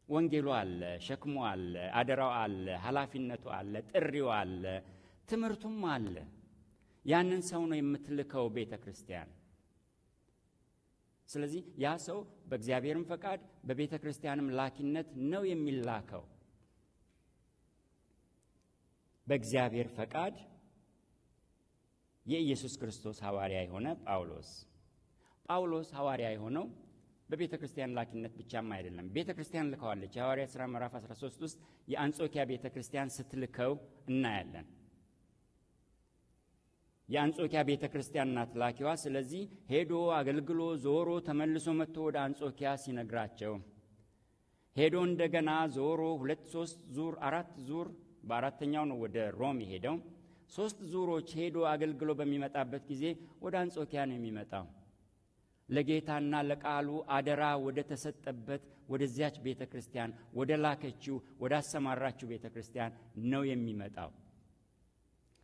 ወንጌሉ አለ፣ ሸክሙ አለ፣ አደራው አለ፣ ኃላፊነቱ አለ፣ ጥሪው አለ፣ ትምህርቱም አለ። ያንን ሰው ነው የምትልከው ቤተ ክርስቲያን። ስለዚህ ያ ሰው በእግዚአብሔርም ፈቃድ በቤተ ክርስቲያንም ላኪነት ነው የሚላከው። በእግዚአብሔር ፈቃድ የኢየሱስ ክርስቶስ ሐዋርያ የሆነ ጳውሎስ ሐዋርያ የሆነው በቤተ ክርስቲያን ላኪነት ብቻም አይደለም። ቤተ ክርስቲያን ልከዋለች። የሐዋርያት ሥራ ምዕራፍ 13 ውስጥ የአንጾኪያ ቤተ ክርስቲያን ስትልከው እናያለን። የአንጾኪያ ቤተ ክርስቲያን ናት ላኪዋ። ስለዚህ ሄዶ አገልግሎ ዞሮ ተመልሶ መጥቶ ወደ አንጾኪያ ሲነግራቸው ሄዶ እንደገና ዞሮ 2 3 ዙር 4 ዙር በአራተኛው ነው ወደ ሮም የሄደው። 3 ዙሮች ሄዶ አገልግሎ በሚመጣበት ጊዜ ወደ አንጾኪያ ነው የሚመጣው። ለጌታና ለቃሉ አደራ ወደ ተሰጠበት ወደዚያች ቤተ ክርስቲያን ወደ ላከችው ወደ አሰማራችው ቤተ ክርስቲያን ነው የሚመጣው።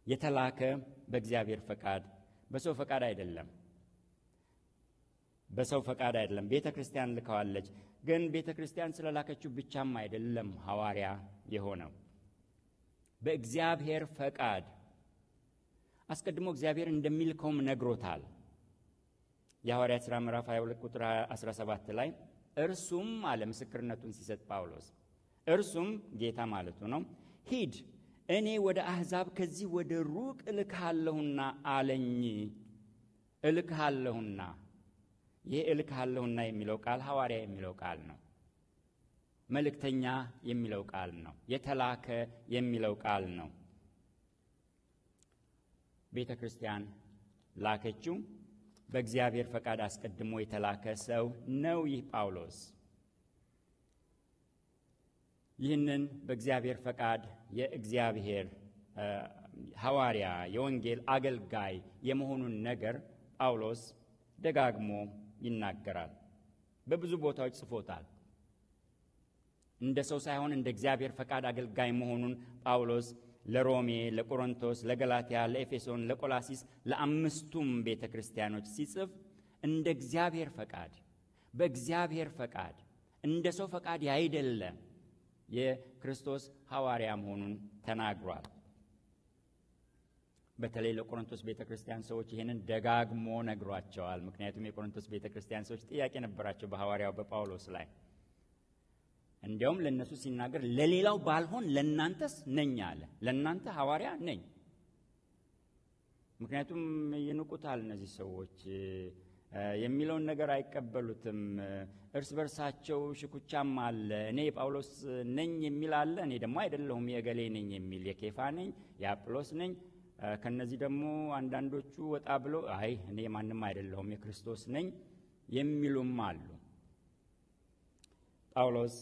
የተላከ በእግዚአብሔር ፈቃድ በሰው ፈቃድ አይደለም። በሰው ፈቃድ አይደለም። ቤተ ክርስቲያን ልከዋለች። ግን ቤተ ክርስቲያን ስለላከችው ብቻም አይደለም ሐዋርያ የሆነው። በእግዚአብሔር ፈቃድ አስቀድሞ እግዚአብሔር እንደሚልከውም ነግሮታል። የሐዋርያት ሥራ ምዕራፍ 22 ቁጥር 17 ላይ እርሱም አለ ምስክርነቱን ሲሰጥ ጳውሎስ፣ እርሱም ጌታ ማለቱ ነው፣ ሂድ እኔ ወደ አሕዛብ ከዚህ ወደ ሩቅ እልክሃለሁና አለኝ። እልክሃለሁና፣ ይህ እልክሃለሁና የሚለው ቃል ሐዋርያ የሚለው ቃል ነው። መልእክተኛ የሚለው ቃል ነው። የተላከ የሚለው ቃል ነው። ቤተ ክርስቲያን ላከችው። በእግዚአብሔር ፈቃድ አስቀድሞ የተላከ ሰው ነው ይህ ጳውሎስ። ይህንን በእግዚአብሔር ፈቃድ የእግዚአብሔር ሐዋርያ የወንጌል አገልጋይ የመሆኑን ነገር ጳውሎስ ደጋግሞ ይናገራል። በብዙ ቦታዎች ጽፎታል። እንደ ሰው ሳይሆን እንደ እግዚአብሔር ፈቃድ አገልጋይ መሆኑን ጳውሎስ ለሮሜ፣ ለቆሮንቶስ፣ ለገላትያ፣ ለኤፌሶን፣ ለቆላሲስ ለአምስቱም ቤተ ክርስቲያኖች ሲጽፍ እንደ እግዚአብሔር ፈቃድ፣ በእግዚአብሔር ፈቃድ፣ እንደ ሰው ፈቃድ ያይደለ የክርስቶስ ሐዋርያ መሆኑን ተናግሯል። በተለይ ለቆሮንቶስ ቤተ ክርስቲያን ሰዎች ይህንን ደጋግሞ ነግሯቸዋል። ምክንያቱም የቆሮንቶስ ቤተ ክርስቲያን ሰዎች ጥያቄ ነበራቸው በሐዋርያው በጳውሎስ ላይ። እንዲያውም ለእነሱ ሲናገር ለሌላው ባልሆን ለእናንተስ ነኝ አለ። ለእናንተ ሐዋርያ ነኝ። ምክንያቱም ይንቁታል እነዚህ ሰዎች፣ የሚለውን ነገር አይቀበሉትም። እርስ በርሳቸው ሽኩቻም አለ። እኔ የጳውሎስ ነኝ የሚል አለ፣ እኔ ደግሞ አይደለሁም የእገሌ ነኝ የሚል፣ የኬፋ ነኝ፣ የአጵሎስ ነኝ። ከነዚህ ደግሞ አንዳንዶቹ ወጣ ብለው አይ እኔ ማንም አይደለሁም የክርስቶስ ነኝ የሚሉም አሉ። ጳውሎስ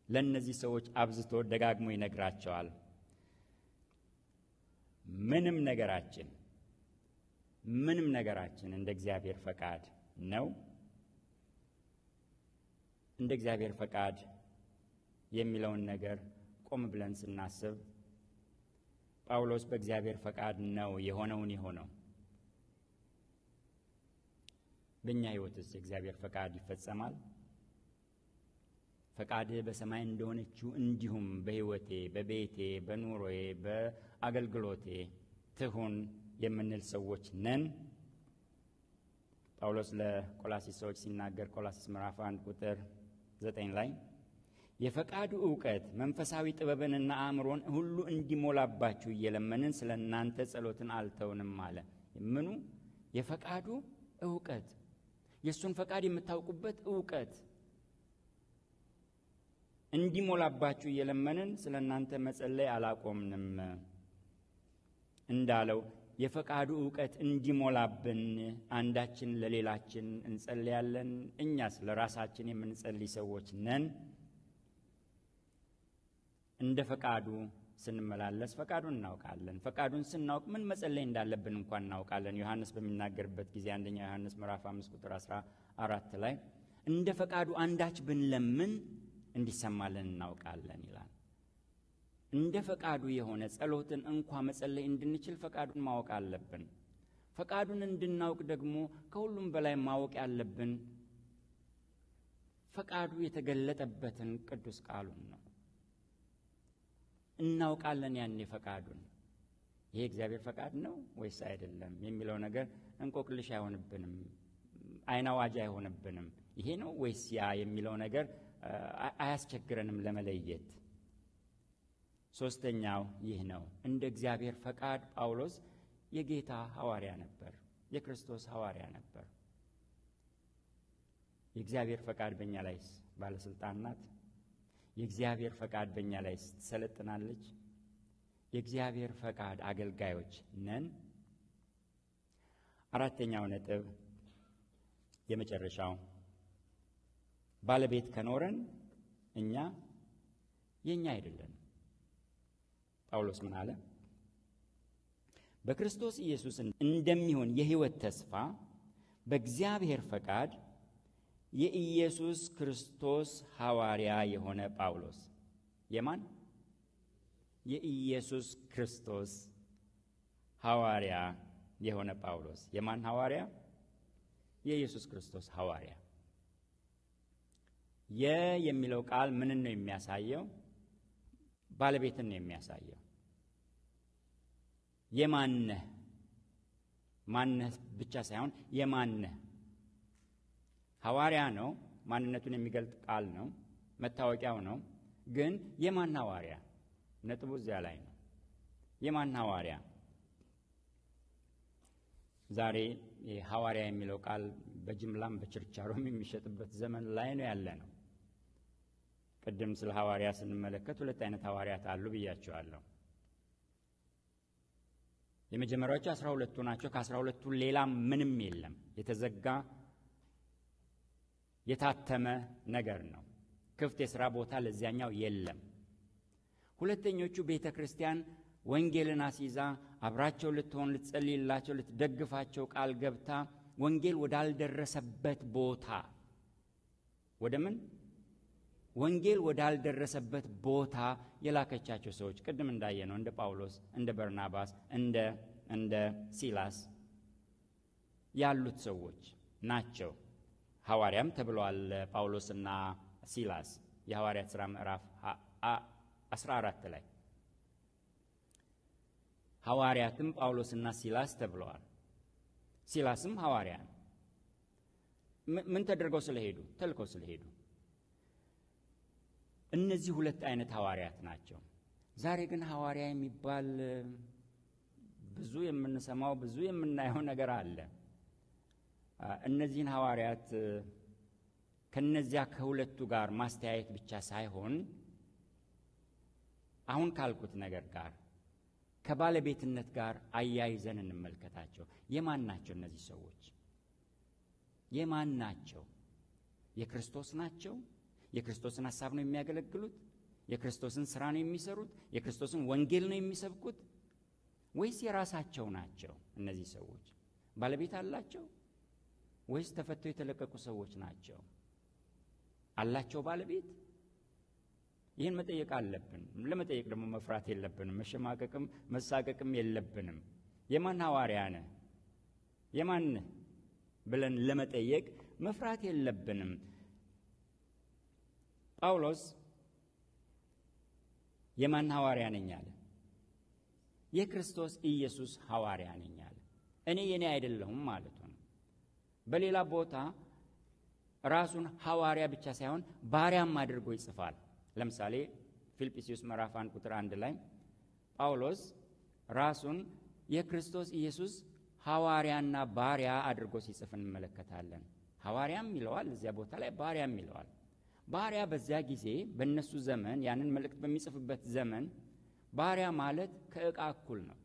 ለእነዚህ ሰዎች አብዝቶ ደጋግሞ ይነግራቸዋል። ምንም ነገራችን እንደ እግዚአብሔር ፈቃድ ነው። እንደ እግዚአብሔር ፈቃድ የሚለውን ነገር ቆም ብለን ስናስብ ጳውሎስ በእግዚአብሔር ፈቃድ ነው የሆነው። በእኛ ሕይወትስ የእግዚአብሔር ፈቃድ ይፈጸማል? ፈቃድህ በሰማይ እንደሆነችው እንዲሁም በሕይወቴ፣ በቤቴ፣ በኑሮዬ፣ በአገልግሎቴ ትሁን የምንል ሰዎች ነን? ጳውሎስ ለቆላሲስ ሰዎች ሲናገር ቆላሲስ ምዕራፍ 1 ቁጥር 9 ላይ የፈቃዱ ዕውቀት መንፈሳዊ ጥበብንና አእምሮን ሁሉ እንዲሞላባችሁ እየለመንን ስለ እናንተ ጸሎትን አልተውንም አለ። ምኑ? የፈቃዱ ዕውቀት፣ የእሱን ፈቃድ የምታውቁበት ዕውቀት እንዲሞላባችሁ እየለመንን ስለ እናንተ መጸለይ አላቆምንም እንዳለው የፈቃዱ ዕውቀት እንዲሞላብን አንዳችን ለሌላችን እንጸልያለን። እኛስ ለራሳችን የምንጸልይ ሰዎች ነን? እንደ ፈቃዱ ስንመላለስ ፈቃዱን እናውቃለን። ፈቃዱን ስናውቅ ምን መጸለይ እንዳለብን እንኳን እናውቃለን። ዮሐንስ በሚናገርበት ጊዜ አንደኛ ዮሐንስ ምዕራፍ 5 ቁጥር 14 ላይ እንደ ፈቃዱ አንዳች ብንለምን እንዲሰማልን እናውቃለን ይላል። እንደ ፈቃዱ የሆነ ጸሎትን እንኳ መጸለይ እንድንችል ፈቃዱን ማወቅ አለብን። ፈቃዱን እንድናውቅ ደግሞ ከሁሉም በላይ ማወቅ ያለብን ፈቃዱ የተገለጠበትን ቅዱስ ቃሉን ነው። እናውቃለን ያኔ ፈቃዱን። ይሄ እግዚአብሔር ፈቃድ ነው ወይስ አይደለም የሚለው ነገር እንቆቅልሽ አይሆንብንም፣ አይናዋጅ አይሆንብንም። ይሄ ነው ወይስ ያ የሚለው ነገር አያስቸግረንም ለመለየት። ሶስተኛው ይህ ነው። እንደ እግዚአብሔር ፈቃድ ጳውሎስ የጌታ ሐዋርያ ነበር፣ የክርስቶስ ሐዋርያ ነበር። የእግዚአብሔር ፈቃድ በእኛ ላይ ባለስልጣን ናት። የእግዚአብሔር ፈቃድ በእኛ ላይ ትሰለጥናለች። የእግዚአብሔር ፈቃድ አገልጋዮች ነን። አራተኛው ነጥብ የመጨረሻው፣ ባለቤት ከኖረን እኛ የኛ አይደለም። ጳውሎስ ምን አለ? በክርስቶስ ኢየሱስ እንደሚሆን የሕይወት ተስፋ በእግዚአብሔር ፈቃድ የኢየሱስ ክርስቶስ ሐዋርያ የሆነ ጳውሎስ። የማን? የኢየሱስ ክርስቶስ ሐዋርያ የሆነ ጳውሎስ። የማን ሐዋርያ? የኢየሱስ ክርስቶስ ሐዋርያ። የሚለው ቃል ምንን ነው የሚያሳየው? ባለቤትን ነው የሚያሳየው። የማነህ ማነህ ብቻ ሳይሆን የማነህ ሐዋርያ ነው። ማንነቱን የሚገልጥ ቃል ነው፣ መታወቂያው ነው። ግን የማን ሐዋርያ? ነጥቡ እዚያ ላይ ነው። የማን ሐዋርያ? ዛሬ የሐዋርያ የሚለው ቃል በጅምላም በችርቻሮም የሚሸጥበት ዘመን ላይ ነው ያለነው። ቅድም ስለ ሐዋርያ ስንመለከት ሁለት አይነት ሐዋርያት አሉ ብያቸዋለሁ። የመጀመሪያዎቹ 12ቱ ናቸው። ከ12ቱ ሌላ ምንም የለም። የተዘጋ የታተመ ነገር ነው። ክፍት የሥራ ቦታ ለዚያኛው የለም። ሁለተኞቹ ቤተ ክርስቲያን ወንጌልን አስይዛ አብራቸው ልትሆን፣ ልትጸልይላቸው፣ ልትደግፋቸው ቃል ገብታ ወንጌል ወዳልደረሰበት ቦታ ወደ ምን ወንጌል ወዳልደረሰበት ቦታ የላከቻቸው ሰዎች ቅድም እንዳየነው እንደ ጳውሎስ፣ እንደ በርናባስ፣ እንደ ሲላስ ያሉት ሰዎች ናቸው። ሐዋርያም ተብለዋል ጳውሎስና ሲላስ የሐዋርያት ሥራ ምዕራፍ 14 ላይ ሐዋርያትም ጳውሎስና ሲላስ ተብለዋል። ሲላስም ሐዋርያ ነው። ምን ተደርገው ስለሄዱ? ተልከው ስለሄዱ። እነዚህ ሁለት አይነት ሐዋርያት ናቸው። ዛሬ ግን ሐዋርያ የሚባል ብዙ የምንሰማው ብዙ የምናየው ነገር አለ። እነዚህን ሐዋርያት ከነዚያ ከሁለቱ ጋር ማስተያየት ብቻ ሳይሆን አሁን ካልኩት ነገር ጋር ከባለቤትነት ጋር አያይዘን እንመልከታቸው። የማን ናቸው እነዚህ ሰዎች? የማን ናቸው? የክርስቶስ ናቸው? የክርስቶስን ሐሳብ ነው የሚያገለግሉት? የክርስቶስን ሥራ ነው የሚሰሩት? የክርስቶስን ወንጌል ነው የሚሰብኩት? ወይስ የራሳቸው ናቸው? እነዚህ ሰዎች ባለቤት አላቸው ወይስ ተፈተው የተለቀቁ ሰዎች ናቸው? አላቸው ባለቤት? ይህን መጠየቅ አለብን። ለመጠየቅ ደግሞ መፍራት የለብንም። መሸማቀቅም መሳቀቅም የለብንም። የማን ሐዋርያ ነህ? የማን ብለን ለመጠየቅ መፍራት የለብንም። ጳውሎስ የማን ሐዋርያ ነኝ አለ? የክርስቶስ ኢየሱስ ሐዋርያ ነኝ አለ። እኔ የኔ አይደለሁም ማለቱ ነው። በሌላ ቦታ ራሱን ሐዋርያ ብቻ ሳይሆን ባሪያም አድርጎ ይጽፋል። ለምሳሌ ፊልጵስዩስ ምዕራፍ 1 ቁጥር 1 ላይ ጳውሎስ ራሱን የክርስቶስ ኢየሱስ ሐዋርያና ባሪያ አድርጎ ሲጽፍ እንመለከታለን። ሐዋርያም ይለዋል እዚያ ቦታ ላይ፣ ባሪያም ይለዋል። ባሪያ በዚያ ጊዜ በእነሱ ዘመን ያንን መልእክት በሚጽፍበት ዘመን ባሪያ ማለት ከዕቃ እኩል ነው።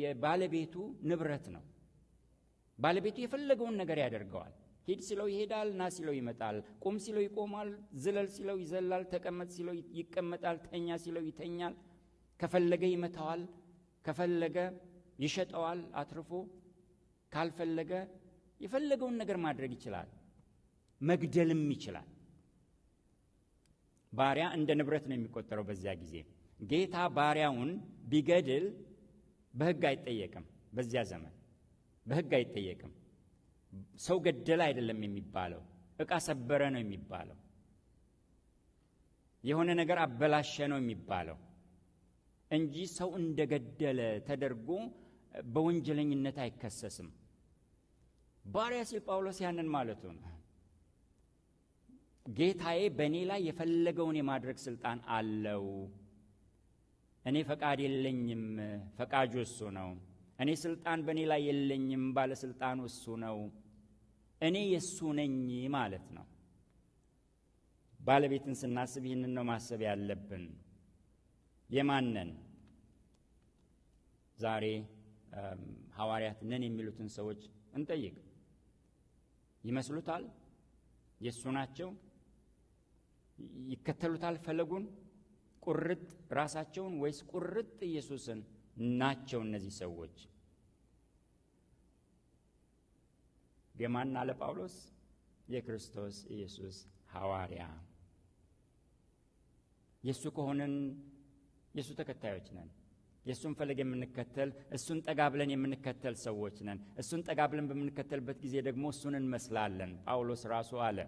የባለቤቱ ንብረት ነው። ባለቤቱ የፈለገውን ነገር ያደርገዋል። ሂድ ሲለው ይሄዳል፣ ና ሲለው ይመጣል፣ ቁም ሲለው ይቆማል፣ ዝለል ሲለው ይዘላል፣ ተቀመጥ ሲለው ይቀመጣል፣ ተኛ ሲለው ይተኛል። ከፈለገ ይመታዋል፣ ከፈለገ ይሸጠዋል አትርፎ፣ ካልፈለገ የፈለገውን ነገር ማድረግ ይችላል፣ መግደልም ይችላል። ባሪያ እንደ ንብረት ነው የሚቆጠረው። በዚያ ጊዜ ጌታ ባሪያውን ቢገድል በሕግ አይጠየቅም። በዚያ ዘመን በሕግ አይጠየቅም። ሰው ገደለ አይደለም የሚባለው፣ ዕቃ ሰበረ ነው የሚባለው፣ የሆነ ነገር አበላሸ ነው የሚባለው እንጂ ሰው እንደገደለ ተደርጎ በወንጀለኝነት አይከሰስም። ባሪያ ሲል ጳውሎስ ያንን ማለቱ ነው። ጌታዬ በእኔ ላይ የፈለገውን የማድረግ ስልጣን አለው። እኔ ፈቃድ የለኝም፣ ፈቃጁ እሱ ነው። እኔ ስልጣን በእኔ ላይ የለኝም፣ ባለስልጣኑ እሱ ነው። እኔ የእሱ ነኝ ማለት ነው። ባለቤትን ስናስብ ይህንን ነው ማሰብ ያለብን። የማንን ዛሬ ሐዋርያት ነን የሚሉትን ሰዎች እንጠይቅ። ይመስሉታል? የእሱ ናቸው? ይከተሉታል ፈለጉን? ቁርጥ ራሳቸውን ወይስ ቁርጥ ኢየሱስን ናቸው? እነዚህ ሰዎች የማን አለ ጳውሎስ? የክርስቶስ ኢየሱስ ሐዋርያ። የእሱ ከሆነን የእሱ ተከታዮች ነን። የእሱን ፈለግ የምንከተል፣ እሱን ጠጋ ብለን የምንከተል ሰዎች ነን። እሱን ጠጋ ብለን በምንከተልበት ጊዜ ደግሞ እሱን እንመስላለን። ጳውሎስ ራሱ አለ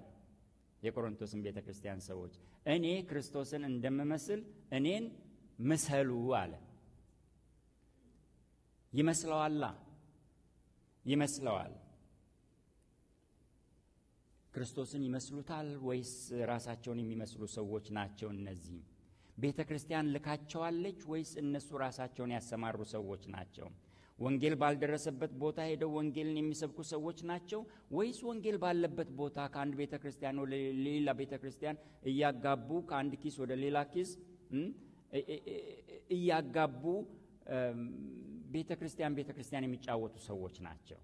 የቆሮንቶስን ቤተ ክርስቲያን ሰዎች እኔ ክርስቶስን እንደምመስል እኔን ምሰሉ አለ። ይመስለዋላ? ይመስለዋል። ክርስቶስን ይመስሉታል ወይስ ራሳቸውን የሚመስሉ ሰዎች ናቸው? እነዚህ ቤተ ክርስቲያን ልካቸዋለች ወይስ እነሱ ራሳቸውን ያሰማሩ ሰዎች ናቸው? ወንጌል ባልደረሰበት ቦታ ሄደው ወንጌልን የሚሰብኩ ሰዎች ናቸው ወይስ ወንጌል ባለበት ቦታ ከአንድ ቤተ ክርስቲያን ወደ ሌላ ቤተ ክርስቲያን እያጋቡ ከአንድ ኪስ ወደ ሌላ ኪስ እያጋቡ ቤተ ክርስቲያን የሚጫወቱ ሰዎች ናቸው?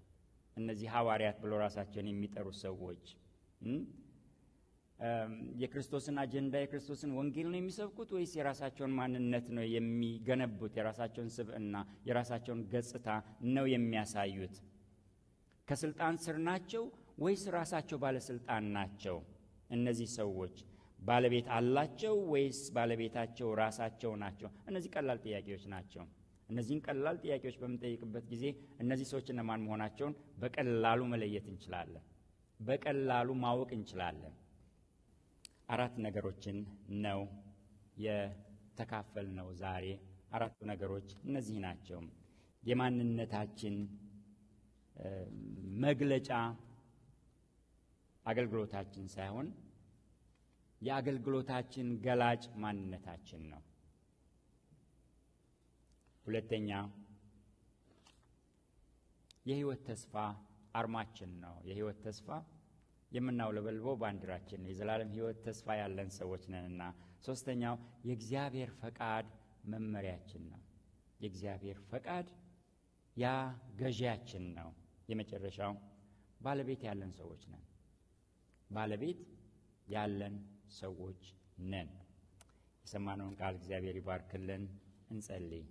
እነዚህ ሐዋርያት ብለው ራሳቸውን የሚጠሩ ሰዎች የክርስቶስን አጀንዳ የክርስቶስን ወንጌል ነው የሚሰብኩት ወይስ የራሳቸውን ማንነት ነው የሚገነቡት? የራሳቸውን ስብዕና የራሳቸውን ገጽታ ነው የሚያሳዩት? ከስልጣን ስር ናቸው ወይስ ራሳቸው ባለስልጣን ናቸው? እነዚህ ሰዎች ባለቤት አላቸው ወይስ ባለቤታቸው ራሳቸው ናቸው? እነዚህ ቀላል ጥያቄዎች ናቸው። እነዚህን ቀላል ጥያቄዎች በምንጠይቅበት ጊዜ እነዚህ ሰዎች እነማን መሆናቸውን በቀላሉ መለየት እንችላለን። በቀላሉ ማወቅ እንችላለን። 4 ነገሮችን ነው የተካፈልነው ዛሬ። 4ቱ ነገሮች እነዚህ ናቸው። የማንነታችን መግለጫ አገልግሎታችን ሳይሆን የአገልግሎታችን ገላጭ ማንነታችን ነው። ሁለተኛ የሕይወት ተስፋ አርማችን ነው። የሕይወት ተስፋ የምናውለበልበው ባንዲራችን ነው። የዘላለም ሕይወት ተስፋ ያለን ሰዎች ነንና። ሶስተኛው የእግዚአብሔር ፈቃድ መመሪያችን ነው። የእግዚአብሔር ፈቃድ ያ ገዢያችን ነው። የመጨረሻው ባለቤት ያለን ሰዎች ነን። ባለቤት ያለን ሰዎች ነን። የሰማነውን ቃል እግዚአብሔር ይባርክልን። እንጸልይ።